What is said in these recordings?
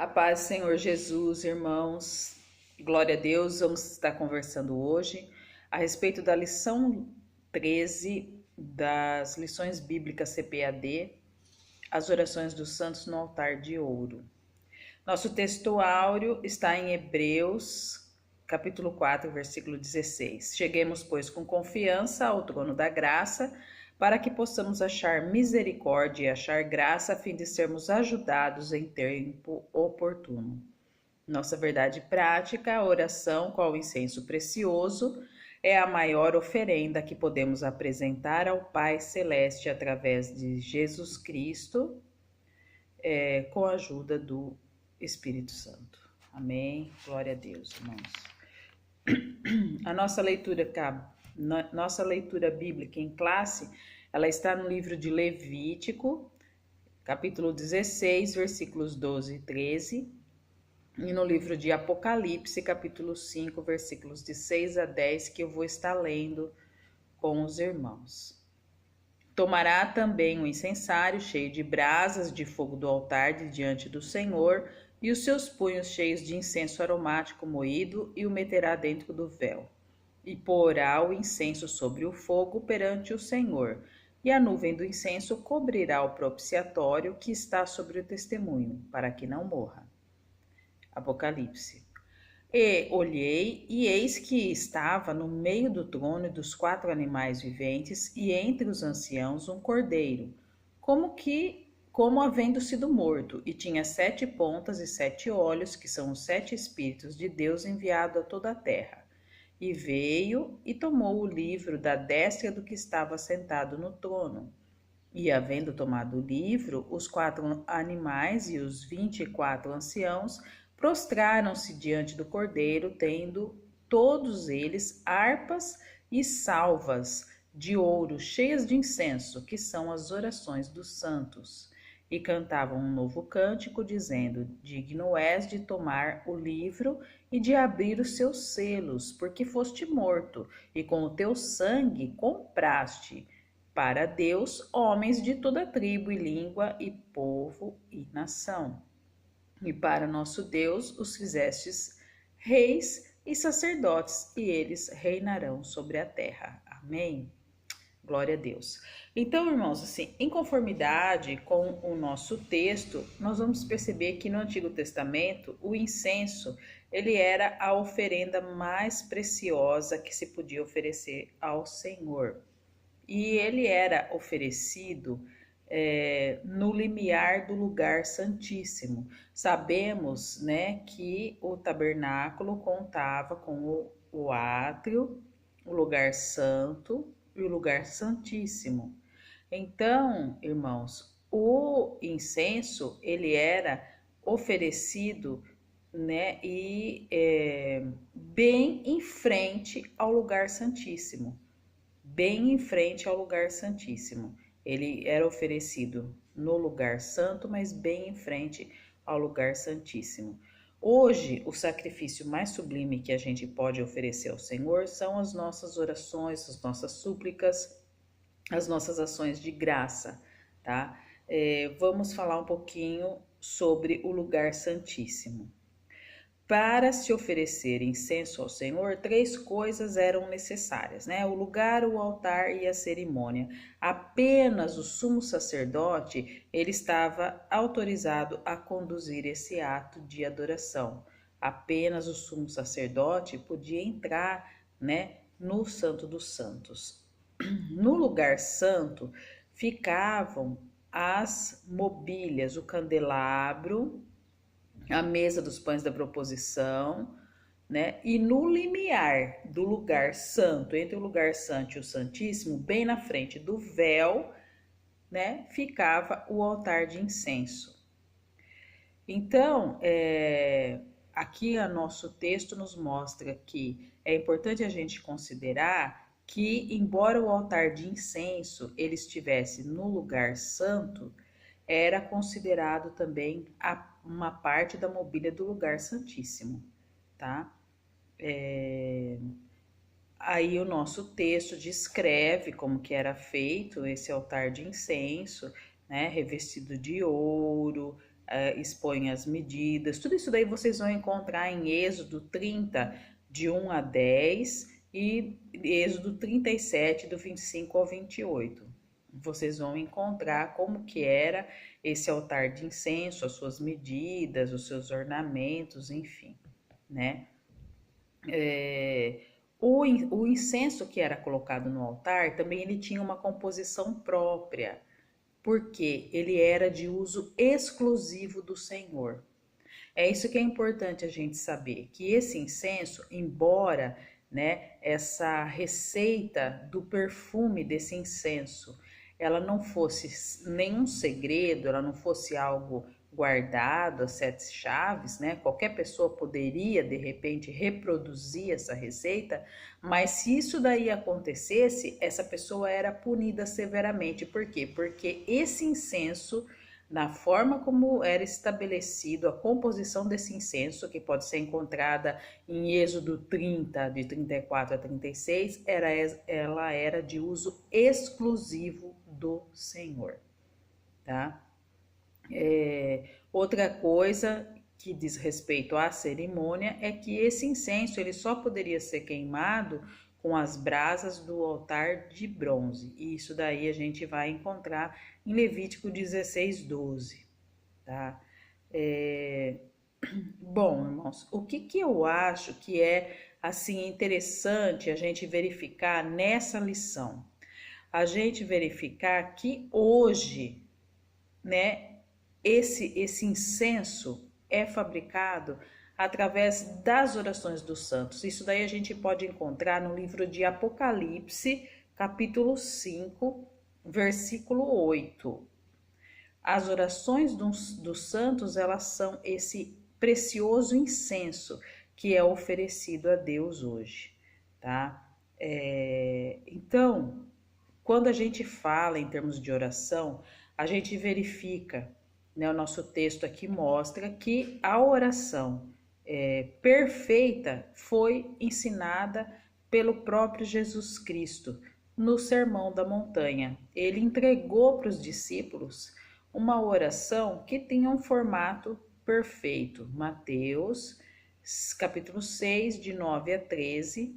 A paz, Senhor Jesus, irmãos, glória a Deus. Vamos estar conversando hoje a respeito da lição 13 das lições bíblicas CPAD, as orações dos santos no altar de ouro. Nosso texto áureo está em Hebreus, capítulo 4, versículo 16. Cheguemos, pois, com confiança ao trono da graça, para que possamos achar misericórdia e achar graça, a fim de sermos ajudados em tempo oportuno. Nossa verdade prática, a oração com o incenso precioso, é a maior oferenda que podemos apresentar ao Pai Celeste através de Jesus Cristo, com a ajuda do Espírito Santo. Amém? Glória a Deus, irmãos. A nossa leitura bíblica em classe, ela está no livro de Levítico, capítulo 16, versículos 12 e 13, e no livro de Apocalipse, capítulo 5, versículos de 6 a 10, que eu vou estar lendo com os irmãos. Tomará também um incensário cheio de brasas de fogo do altar de diante do Senhor, e os seus punhos cheios de incenso aromático moído, e o meterá dentro do véu. E porá o incenso sobre o fogo perante o Senhor, e a nuvem do incenso cobrirá o propiciatório que está sobre o testemunho, para que não morra. Apocalipse. E olhei, e eis que estava no meio do trono e dos 4 animais viventes, e entre os anciãos um cordeiro, como havendo sido morto, e tinha 7 pontas e 7 olhos, que são os 7 Espíritos de Deus enviado a toda a terra. E veio e tomou o livro da destra do que estava sentado no trono. E havendo tomado o livro, os 4 animais e os 24 anciãos prostraram-se diante do cordeiro, tendo todos eles harpas e salvas de ouro cheias de incenso, que são as orações dos santos. E cantavam um novo cântico, dizendo: Digno és de tomar o livro e de abrir os seus selos, porque foste morto, e com o teu sangue compraste para Deus homens de toda tribo e língua e povo e nação. E para nosso Deus os fizestes reis e sacerdotes, e eles reinarão sobre a terra. Amém? Glória a Deus. Então, irmãos, assim, em conformidade com o nosso texto, nós vamos perceber que no Antigo Testamento o incenso, ele era a oferenda mais preciosa que se podia oferecer ao Senhor. E ele era oferecido no limiar do lugar santíssimo. Sabemos, né, que o tabernáculo contava com o átrio, o lugar santo e o lugar santíssimo. Então, irmãos, o incenso, ele era oferecido, né, bem em frente ao lugar santíssimo. Bem em frente ao lugar santíssimo. Ele era oferecido no lugar santo, mas bem em frente ao lugar santíssimo. Hoje, o sacrifício mais sublime que a gente pode oferecer ao Senhor são as nossas orações, as nossas súplicas, as nossas ações de graça, tá? Vamos falar um pouquinho sobre o lugar santíssimo. Para se oferecer incenso ao Senhor, 3 coisas eram necessárias, né? O lugar, o altar e a cerimônia. Apenas o sumo sacerdote, ele estava autorizado a conduzir esse ato de adoração. Apenas o sumo sacerdote podia entrar, né, no Santo dos Santos. No lugar santo ficavam as mobílias, o candelabro, a mesa dos pães da proposição, né? E no limiar do lugar santo, entre o lugar santo e o santíssimo, bem na frente do véu, né, ficava o altar de incenso. Então, aqui o nosso texto nos mostra que é importante a gente considerar que, embora o altar de incenso ele estivesse no lugar santo, era considerado também uma parte da mobília do lugar santíssimo, tá? Aí o nosso texto descreve como que era feito esse altar de incenso, né? Revestido de ouro, expõe as medidas. Tudo isso daí vocês vão encontrar em Êxodo 30, de 1 a 10, e Êxodo 37, do 25 ao 28. Vocês vão encontrar como que era esse altar de incenso, as suas medidas, os seus ornamentos, enfim, né? O incenso que era colocado no altar também ele tinha uma composição própria, porque ele era de uso exclusivo do Senhor. É isso que é importante a gente saber, que esse incenso, embora, né, essa receita do perfume desse incenso, ela não fosse nenhum segredo, ela não fosse algo guardado, as 7 chaves, né? Qualquer pessoa poderia de repente reproduzir essa receita, mas se isso daí acontecesse, essa pessoa era punida severamente. Por quê? Porque esse incenso, na forma como era estabelecido a composição desse incenso, que pode ser encontrada em Êxodo 30, de 34 a 36, ela era de uso exclusivo do Senhor, tá? Outra coisa que diz respeito à cerimônia é que esse incenso ele só poderia ser queimado com as brasas do altar de bronze. E isso daí a gente vai encontrar em Levítico 16, 12. Tá? Bom, irmãos, o que eu acho que é assim interessante a gente verificar nessa lição? A gente verificar que hoje, né, esse incenso é fabricado através das orações dos santos. Isso daí a gente pode encontrar no livro de Apocalipse, capítulo 5, versículo 8. As orações dos santos, elas são esse precioso incenso que é oferecido a Deus hoje, tá? Então, quando a gente fala em termos de oração, a gente verifica, né, o nosso texto aqui mostra que a oração perfeita foi ensinada pelo próprio Jesus Cristo no Sermão da Montanha. Ele entregou para os discípulos uma oração que tinha um formato perfeito. Mateus, capítulo 6, de 9 a 13,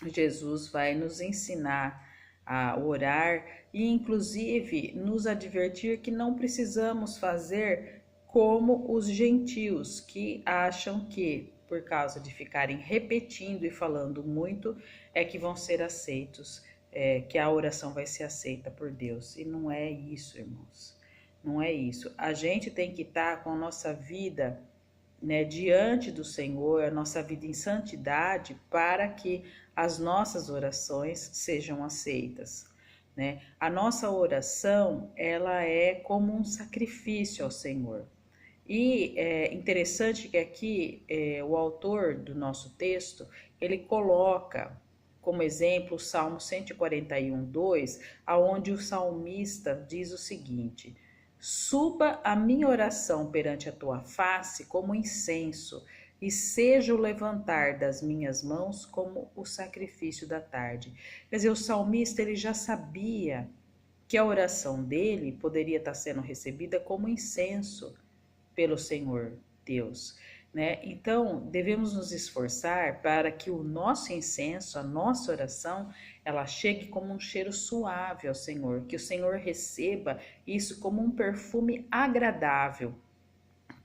Jesus vai nos ensinar a orar e inclusive nos advertir que não precisamos fazer como os gentios que acham que por causa de ficarem repetindo e falando muito é que vão ser aceitos, que a oração vai ser aceita por Deus. E não é isso, irmãos. Não é isso. A gente tem que estar com a nossa vida, né, diante do Senhor, a nossa vida em santidade, para que as nossas orações sejam aceitas, né? A nossa oração, ela é como um sacrifício ao Senhor. E é interessante que aqui o autor do nosso texto, ele coloca como exemplo o Salmo 141, 2, aonde o salmista diz o seguinte: suba a minha oração perante a tua face como incenso, e seja o levantar das minhas mãos como o sacrifício da tarde. Quer dizer, o salmista ele já sabia que a oração dele poderia estar sendo recebida como incenso pelo Senhor Deus, né? Então, devemos nos esforçar para que o nosso incenso, a nossa oração, ela chegue como um cheiro suave ao Senhor, que o Senhor receba isso como um perfume agradável.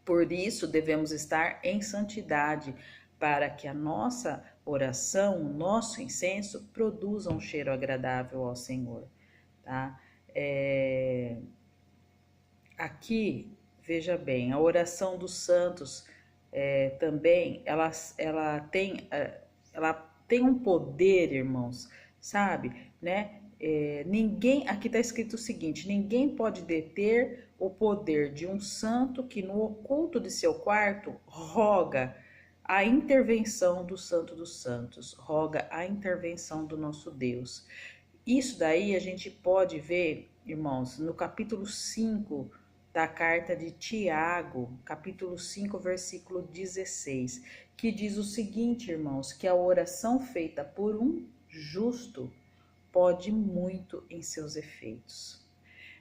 Por isso, devemos estar em santidade, para que a nossa oração, o nosso incenso, produza um cheiro agradável ao Senhor, tá? Aqui, veja bem, a oração dos santos também, ela tem um poder, irmãos, sabe, né? Ninguém, aqui está escrito o seguinte: ninguém pode deter o poder de um santo que no oculto de seu quarto roga a intervenção do Santo dos Santos, roga a intervenção do nosso Deus. Isso daí a gente pode ver, irmãos, no capítulo 5 da carta de Tiago, capítulo 5, versículo 16, que diz o seguinte, irmãos, que a oração feita por um justo pode muito em seus efeitos.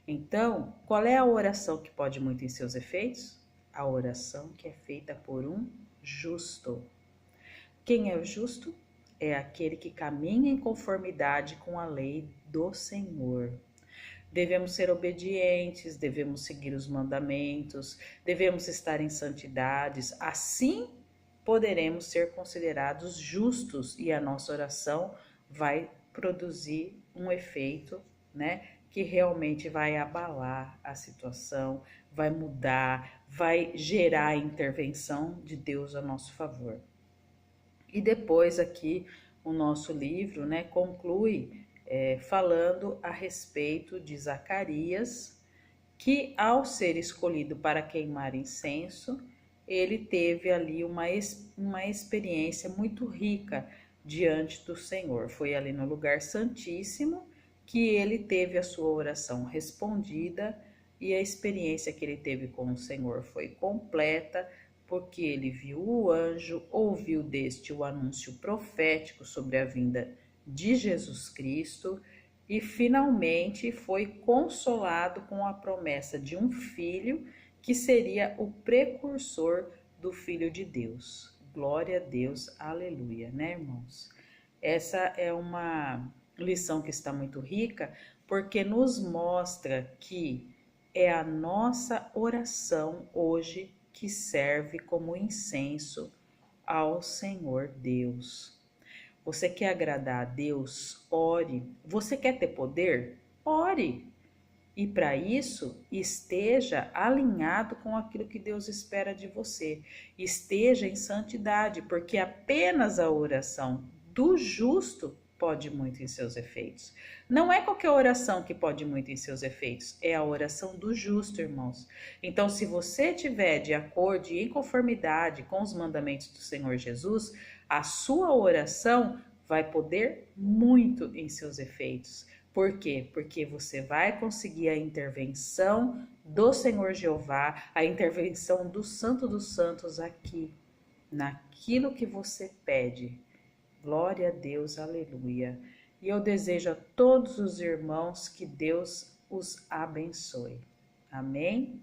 Então, qual é a oração que pode muito em seus efeitos? a oração que é feita por um justo. Quem é o justo? É aquele que caminha em conformidade com a lei do Senhor. Devemos ser obedientes, devemos seguir os mandamentos, devemos estar em santidades, assim poderemos ser considerados justos e a nossa oração vai produzir um efeito, né, que realmente vai abalar a situação, vai mudar, vai gerar a intervenção de Deus a nosso favor. E depois aqui o nosso livro, né, conclui falando a respeito de Zacarias, que ao ser escolhido para queimar incenso, ele teve ali uma experiência muito rica diante do Senhor. Foi ali no lugar santíssimo que ele teve a sua oração respondida e a experiência que ele teve com o Senhor foi completa, porque ele viu o anjo, ouviu deste o anúncio profético sobre a vinda de Jesus Cristo e finalmente foi consolado com a promessa de um filho que seria o precursor do Filho de Deus. Glória a Deus, aleluia, né, irmãos? Essa é uma lição que está muito rica, porque nos mostra que é a nossa oração hoje que serve como incenso ao Senhor Deus. Você quer agradar a Deus? Ore. Você quer ter poder? Ore. E para isso, esteja alinhado com aquilo que Deus espera de você. Esteja em santidade, porque apenas a oração do justo pode muito em seus efeitos. Não é qualquer oração que pode muito em seus efeitos, é a oração do justo, irmãos. Então, se você estiver de acordo e em conformidade com os mandamentos do Senhor Jesus, a sua oração vai poder muito em seus efeitos. Por quê? Porque você vai conseguir a intervenção do Senhor Jeová, a intervenção do Santo dos Santos aqui, naquilo que você pede. Glória a Deus, aleluia. E eu desejo a todos os irmãos que Deus os abençoe. Amém?